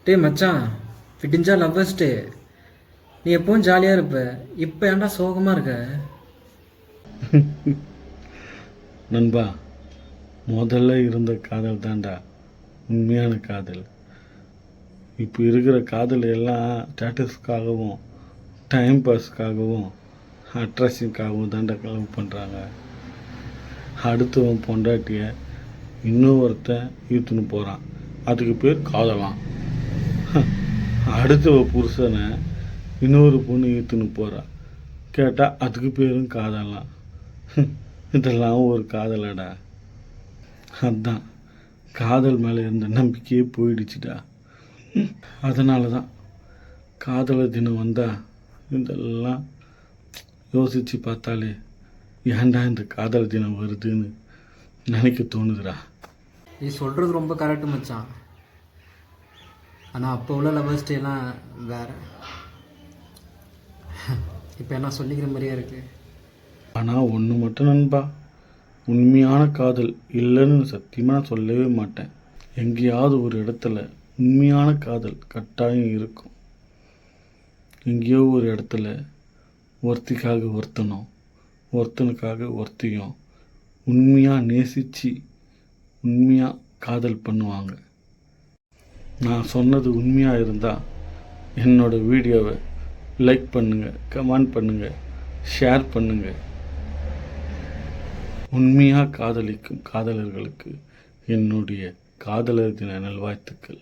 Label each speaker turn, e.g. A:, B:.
A: டேய் மச்சான், விடிஞ்சா லவ்வர்ஸ் டே. நீ எப்பவும் ஜாலியாக இருப்ப, இப்போ ஏன்டா சோகமாக இருக்க?
B: நண்பா, முதல்ல இருந்த காதல் தான்டா உண்மையான காதல். இப்போ இருக்கிற காதல் எல்லாம் ஸ்டேட்டஸ்க்காகவும் டைம் பாஸ்க்காகவும் அட்ராக்ஷனுக்காகவும் தான்டா லவ் பண்ணுறாங்க. அடுத்தவன் பொண்டாட்டியை இன்னொருத்தன் இழுத்துன்னு போகிறான், அதுக்கு பேர் காதலாம். அடுத்தவ புருஷனை இன்னொரு பொண்ணு இழுத்துன்னு போகிறான், கேட்டால் அதுக்கு பேரும் காதலாம். இதெல்லாம் ஒரு காதலடா. அதுதான் காதல் மேலே இருந்த நம்பிக்கையே போயிடுச்சுடா. அதனால தான் காதலர் தினம் வந்தால் இதெல்லாம் யோசித்து பார்த்தாலே ஏன்டா இந்த காதல் தினம் வருதுன்னு நினைக்க தோணுதுடா.
A: நீ சொல்கிறது ரொம்ப கரெக்டு மச்சான். ஆனால் அப்போ உள்ள லவ்வர்ஸ் டேலாம் வேறு. இப்போ என்ன சொல்லிக்கிற மாதிரியே இருக்கு.
B: ஆனால் ஒன்று மட்டும் நண்பா, உண்மையான காதல் இல்லைன்னு சத்தியமாக நான் சொல்லவே மாட்டேன். எங்கேயாவது ஒரு இடத்துல உண்மையான காதல் கட்டாயம் இருக்கும். எங்கேயோ ஒரு இடத்துல ஒருத்திக்காக ஒருத்தனும் ஒருத்தனுக்காக ஒருத்தியும் உண்மையாக நேசித்து உண்மையாக காதல் பண்ணுவாங்க. நான் சொன்னது உண்மையாக இருந்தால் என்னோடய வீடியோவை லைக் பண்ணுங்கள், கமெண்ட் பண்ணுங்கள், ஷேர் பண்ணுங்கள். உண்மையாக காதலிக்கும் காதலர்களுக்கு என்னுடைய காதலர் தின நல்வாழ்த்துக்கள்.